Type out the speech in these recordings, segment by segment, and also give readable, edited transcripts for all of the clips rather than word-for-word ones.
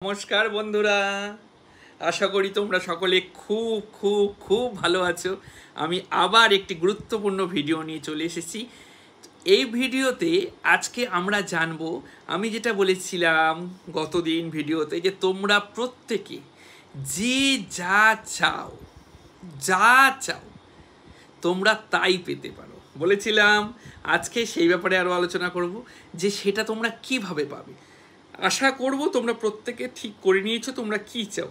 নমস্কার বন্ধুরা, আশা করি তোমরা সকলে খুব খুব খুব ভালো আছো। আমি আবার একটি গুরুত্বপূর্ণ ভিডিও নিয়ে চলে এসেছি। এই ভিডিওতে আজকে আমরা জানবো, আমি যেটা বলেছিলাম গতদিন ভিডিওতে, যে তোমরা প্রত্যেকে যে যা চাও যা চাও তোমরা তাই পেতে পারো। বলেছিলাম আজকে সেই ব্যাপারে আরও আলোচনা করব, যে সেটা তোমরা কিভাবে পাবে। আশা করব তোমরা প্রত্যেকে ঠিক করে নিয়েছো তোমরা কি চাও।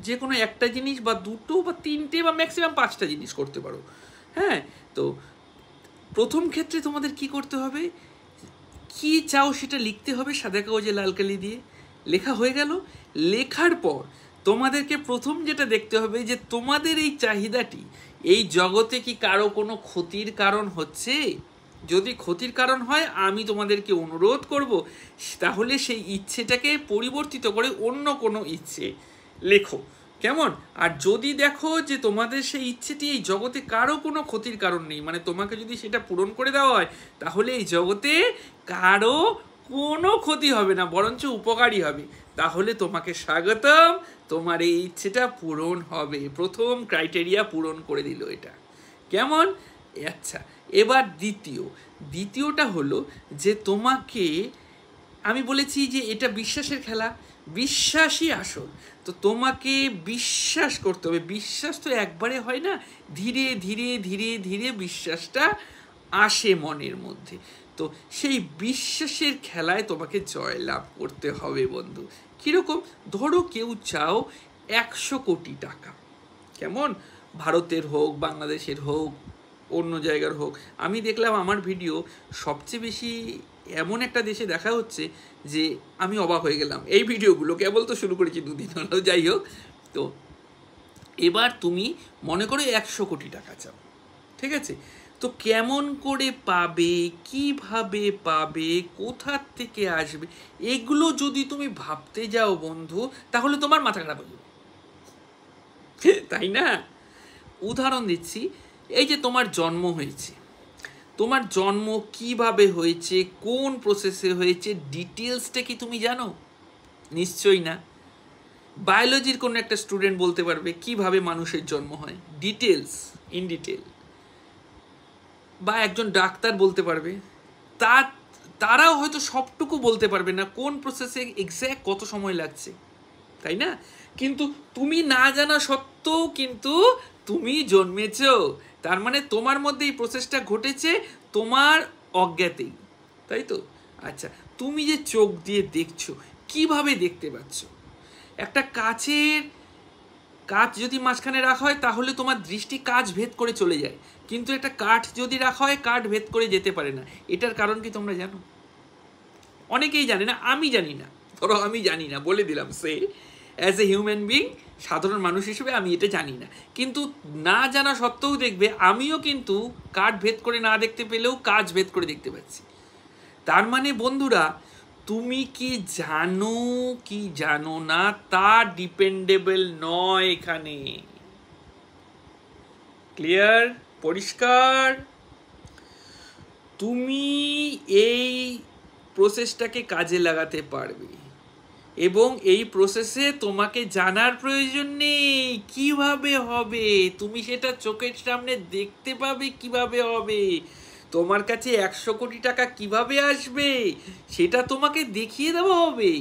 যে কোনো একটা জিনিস বা দুটো বা তিনটে বা ম্যাক্সিমাম 5টা জিনিস করতে পারো। হ্যাঁ, তো প্রথম ক্ষেত্রে তোমাদের কি করতে হবে, কি চাও সেটা লিখতে হবে সাদা কাগজে লাল কালি দিয়ে। লেখা হয়ে গেল। লেখার পর তোমাদেরকে প্রথম যেটা দেখতে হবে, যে তোমাদের এই চাহিদাটি এই জগতে কি কারো কোনো ক্ষতির কারণ হচ্ছে। যদি ক্ষতির কারণ হয়, আমি তোমাদেরকে অনুরোধ করব তাহলে সেই ইচ্ছেটাকে পরিবর্তিত করে অন্য কোনো ইচ্ছে লেখো, কেমন। আর যদি দেখো যে তোমাদের সেই ইচ্ছেটি এই জগতে কারো কোনো ক্ষতির কারণ নেই, মানে তোমাকে যদি সেটা পূরণ করে দেওয়া হয়, তাহলে এই জগতে কারো কোনো ক্ষতি হবে না, বরঞ্চ উপকারী হবে, তাহলে তোমাকে স্বাগতম, তোমার এই ইচ্ছেটা পূরণ হবে। প্রথম ক্রাইটেরিয়া পূরণ করে দিল এটা, কেমন। আচ্ছা, এবার দ্বিতীয়টা হলো যে তোমাকে আমি বলেছি যে এটা বিশ্বাসের খেলা, বিশ্বাসই আসল। তো তোমাকে বিশ্বাস করতে হবে। বিশ্বাস তো একবারে হয় না, ধীরে ধীরে ধীরে ধীরে বিশ্বাসটা আসে মনের মধ্যে। তো সেই বিশ্বাসের খেলায় তোমাকে জয়লাভ করতে হবে বন্ধু। কীরকম, ধরো কেউ চাও 100 কোটি টাকা, কেমন, ভারতের হোক, বাংলাদেশের হোক, অন্য জায়গার হোক। আমি দেখলাম আমার ভিডিও সবচেয়ে বেশি এমন একটা দেশে দেখা হচ্ছে যে আমি অবাক হয়ে গেলাম। এই ভিডিওগুলো কেবল তো শুরু করেছি 2 দিন হলো, যাই হোক। তো এবার তুমি মনে করো 100 কোটি টাকা চাও, ঠিক আছে। তো কেমন করে পাবে, কিভাবে পাবে, কোথা থেকে আসবে, এগুলো যদি তুমি ভাবতে যাও বন্ধু, তাহলে তোমার মাথা খারাপ হয়ে যাবে, তাই না। উদাহরণ দিচ্ছি, এই যে তোমার জন্ম হয়েছে, তোমার জন্ম কিভাবে হয়েছে, কোন প্রসেসে হয়েছে, ডিটেলসটা কি তুমি জানো? নিশ্চয়ই না। বায়োলজির কোনো একটা স্টুডেন্ট বলতে পারবে কিভাবে মানুষের জন্ম হয়, ডিটেলস, ইন ডিটেল, বা একজন ডাক্তার বলতে পারবে। তারাও হয়তো সবটুকু বলতে পারবে না, কোন প্রসেসে এক্স্যাক্ট কত সময় লাগছে, তাই না। কিন্তু তুমি না জানা সত্ত্বেও কিন্তু তুমি জন্মেছো, তার মানে তোমার মধ্যে এই প্রসেসটা ঘটেছে তোমার অজ্ঞাতেই, তাই তো। আচ্ছা, তুমি যে চোখ দিয়ে দেখছো, কিভাবে দেখতে পাচ্ছ? একটা কাঁচ যদি মাঝখানে রাখা হয়, তাহলে তোমার দৃষ্টি কাঁচ ভেদ করে চলে যায়, কিন্তু একটা কাঠ যদি রাখা হয়, কাঠ ভেদ করে যেতে পারে না। এটার কারণ কি তোমরা জানো? অনেকেই জানে না, আমি জানি না, ধরো আমি জানি না, বলে দিলাম, সে অ্যাজ এ হিউম্যান বিং, সাধারণ মানুষ হিসেবে আমি এটা জানি না। কিন্তু না জানা সত্ত্বেও দেখবে আমিও কিন্তু কাঠ ভেদ করে না দেখতে পেলেও কাঁচ ভেদ করে দেখতে পাচ্ছি। তার মানে বন্ধুরা, তুমি কি জানো কি জানো না তা ডিপেন্ডেবল নয় এখানে। ক্লিয়ার, পরিষ্কার। তুমি এই প্রসেসটাকে কাজে লাগাতে পারবে, এবং এই প্রসেসে তোমাকে জানার প্রয়োজন নেই কিভাবে হবে, তুমি সেটা চোখের সামনে দেখতে পাবে কিভাবে হবে। তোমার কাছে 100 কোটি টাকা কিভাবে আসবে সেটা তোমাকে দেখিয়ে দেওয়া হবে।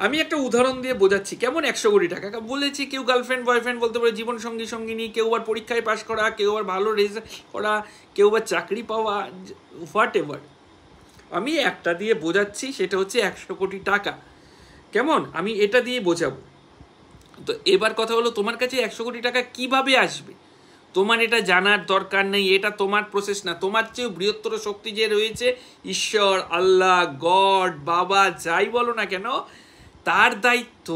আমি একটা উদাহরণ দিয়ে বোঝাচ্ছি, কেমন 100 কোটি টাকা বলেছি। কেউ গার্লফ্রেন্ড বয়ফ্রেন্ড বলতে পারে, জীবন সঙ্গী সঙ্গিনী, কেউ আবার পরীক্ষায় পাশ করা, কেউ আবার ভালো রেজাল্ট করা, কেউ আবার চাকরি পাওয়া, হোয়াট এভার। আমি একটা দিয়ে বোঝাচ্ছি, সেটা হচ্ছে 100 কোটি টাকা, কেমন, আমি এটা দিয়ে বোঝাবো। তো এবার কথা হলো, তোমার কাছে 100 কোটি টাকা কিভাবে আসবে তোমার এটা জানার দরকার নেই, এটা তোমার প্রসেস না। তোমার চেয়েও বৃহত্তর শক্তি যে রয়েছে, ঈশ্বর, আল্লাহ, গড, বাবা, যাই বলো না কেন, তার দায়িত্ব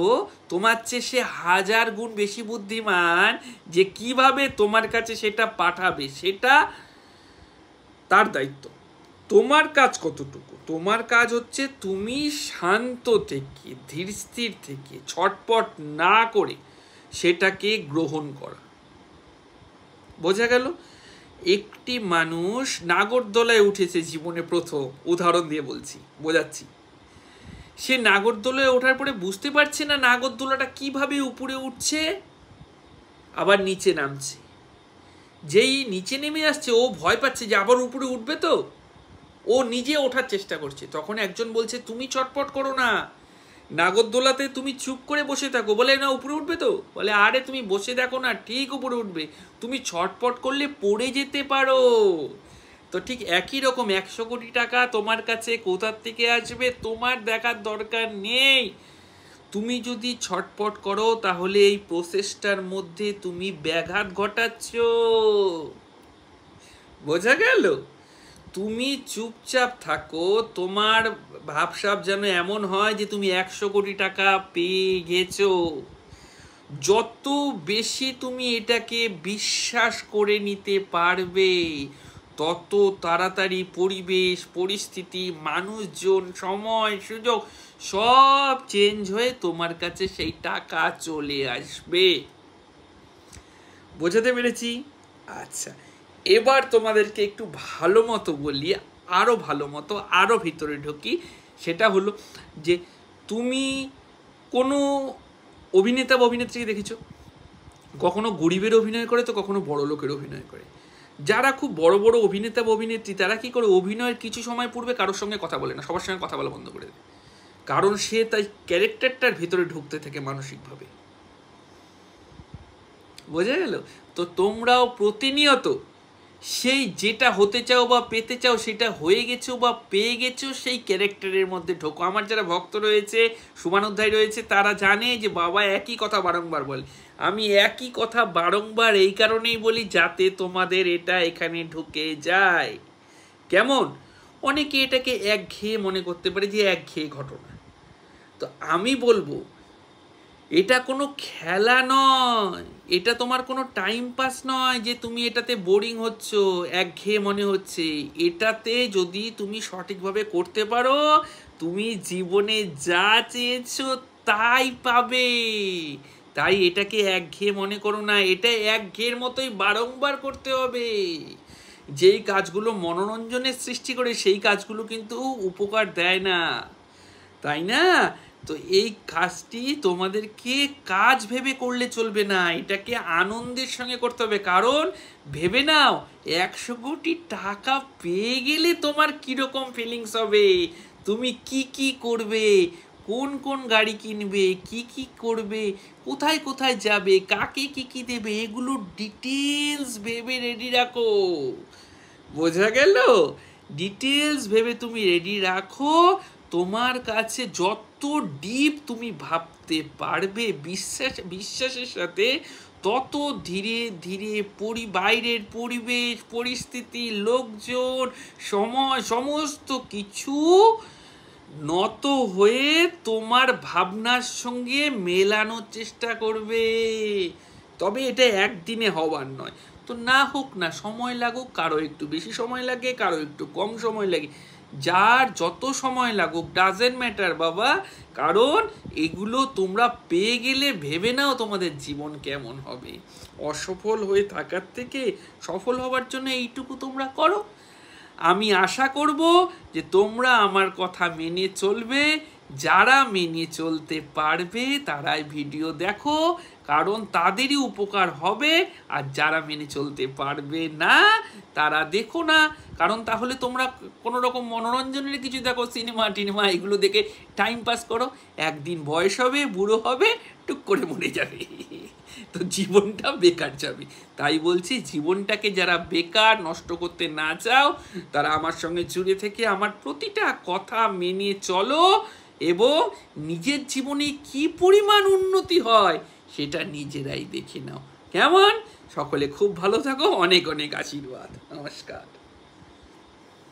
তোমার চেয়ে সে 1000 গুণ বেশি বুদ্ধিমান, যে কিভাবে তোমার কাছে সেটা পাঠাবে, সেটা তার দায়িত্ব। তোমার কাজ কতটুকু? তোমার কাজ হচ্ছে তুমি শান্ত থেকে, ধীর স্থির থেকে, ছটপট না করে সেটাকে গ্রহণ করা। বোঝা গেল? একটি মানুষ নাগরদোলায় উঠেছে জীবনে প্রথম, উদাহরণ দিয়ে বলছি, বোঝাচ্ছি। সে নাগরদোলায় ওঠার পরে বুঝতে পারছে না নাগরদোলাটা কিভাবে উপরে উঠছে আবার নিচে নামছে। যেই নিচে নেমে আসছে ও ভয় পাচ্ছে যে আবার উপরে উঠবে, তো ও নিজে ওঠার চেষ্টা করছে। তখন একজন বলছে তুমি চটপট করো না, নাগরদোলাতে তুমি চুপ করে বসে থাকো। বলে না উপরে উঠবে তো? বলে আরে তুমি বসে দেখো না, ঠিক উপরে উঠবে, তুমি ছটপট করলে পড়ে যেতে পারো। তো ঠিক একই রকম 100 কোটি টাকা তোমার কাছে কোথার থেকে আসবে তোমার দেখার দরকার নেই। তুমি যদি ছটপট করো তাহলে এই প্রসেসটার মধ্যে তুমি ব্যাঘাত ঘটাচ্ছ। বোঝা গেল? তুমি চুপচাপ থাকো, তোমার ভাবসাব যেন এমন হয় যে তুমি 100 কোটি টাকা পেয়ে গেছো। যত বেশি তুমি এটাকে বিশ্বাস করে নিতে পারবে তত তাড়াতাড়ি পরিবেশ, পরিস্থিতি, মানুষজন, সময়, সুযোগ সব চেঞ্জ হয়ে তোমার কাছে সেই টাকা চলে আসবে। বোঝাতে পেরেছি? আচ্ছা, এবার তোমাদেরকে একটু ভালো মতো বলি, আরো ভালো মতো, আরো ভিতরে ঢুকি। সেটা হলো যে তুমি কোনো অভিনেতা বা অভিনেত্রীকে দেখেছো? কখনো গরিবের অভিনয় করে তো কখনো বড় লোকের অভিনয় করে। যারা খুব বড় বড় অভিনেতা বা অভিনেত্রী তারা কি করে, অভিনয়ের কিছু সময় পূর্বে কারোর সঙ্গে কথা বলে না, সবার সঙ্গে কথা বলা বন্ধ করে দেয়। কারণ সে তাই ক্যারেক্টারটার ভিতরে ঢুকতে থাকে মানসিকভাবে। বোঝা গেল? তো তোমরাও প্রতিনিয়ত সেই যেটা হতে চাও বা পেতে চাও সেটা হয়ে গেছো বা পেয়ে গেছো সেই ক্যারেক্টারের মধ্যে ঢোকো। আমার যারা ভক্ত রয়েছে, শুভানুধ্যায়ী রয়েছে, তারা জানে যে বাবা একই কথা বারংবার বলে। আমি একই কথা বারংবার এই কারণেই বলি যাতে তোমাদের এটা এখানে ঢুকে যায়। কেমন? অনেকে এটাকে একঘেয়ে মনে করতে পারে যে একঘেয়ে ঘটনা। তো আমি বলবো এটা কোনো খেলা নয়, এটা তোমার কোনো টাইম পাস নয় যে তুমি এটাতে বোরিং হচ্ছ, একঘেয়ে মনে হচ্ছে। এটাতে যদি তুমি সঠিকভাবে করতে পারো তুমি জীবনে যা চেয়েছো তাই পাবে। তাই এটাকে একঘেয়ে মনে করো না, এটা একঘেয়ের মতোই বারংবার করতে হবে। যেই কাজগুলো মনোরঞ্জনের সৃষ্টি করে সেই কাজগুলো কিন্তু উপকার দেয় না, তাই না? তো এই কাজটি তোমাদেরকে কাজ ভেবে করলে চলবে না, এটাকে আনন্দের সঙ্গে করতে হবে। কারণ ভেবে নাও 100 কোটি টাকা পেয়ে গেলে তোমার কিরকম ফিলিংস হবে, তুমি কি কি করবে, কোন কোন গাড়ি কিনবে, কি কি করবে, কোথায় কোথায় যাবে, কাকে কি কি দেবে, এগুলো ডিটেলস ভেবে রেডি রাখো। বোঝা গেল? ডিটেলস ভেবে তুমি রেডি রাখো। তোমার কাছে যত ডিপ তুমি ভাবতে পারবে বিশ্বাসের সাথে, তত ধীরে ধীরে বাইরের পরিবেশ, পরিস্থিতি, লোকজন, সময়, সমস্ত কিছু নত হয়ে তোমার ভাবনার সঙ্গে মেলানোর চেষ্টা করবে। তবে এটা একদিনে হওয়ার নয়। তো না হোক না, সময় লাগুক, কারো একটু বেশি সময় লাগে, কারো একটু কম সময় লাগে, যার যত সময় লাগুক ডাজেন্ট ম্যাটার বাবা। কারণ এগুলো তোমরা পেয়ে গেলে ভেবে নাও তোমাদের জীবন কেমন হবে। অসফল হয়ে থাকার থেকে সফল হওয়ার জন্য এইটুকু তোমরা করো। আমি আশা করব যে তোমরা আমার কথা মেনে চলবে। যারা মেনে চলতে পারবে তারাই ভিডিও দেখো, কারণ তাদেরই উপকার হবে। আর যারা মেনে চলতে পারবে না তারা দেখো না, কারণ তাহলে তোমরা কোনো রকম মনোরঞ্জনের কিছু দেখো, সিনেমা টিনেমা, এগুলো দেখে টাইম পাস করো। একদিন বয়স হবে, বুড়ো হবে, টুক করে মরে যাবে, তো জীবনটা বেকার যাবে। তাই বলছি জীবনটাকে যারা বেকার নষ্ট করতে না চাও তারা আমার সঙ্গে জুড়ে থেকে আমার প্রতিটা কথা মেনে চলো এবং নিজের জীবনে কি পরিমাণ উন্নতি হয় সেটা নিজেরাই দেখে নাও। কেমন? সকলে খুব ভালো থাকো, অনেক অনেক আশীর্বাদ। নমস্কার।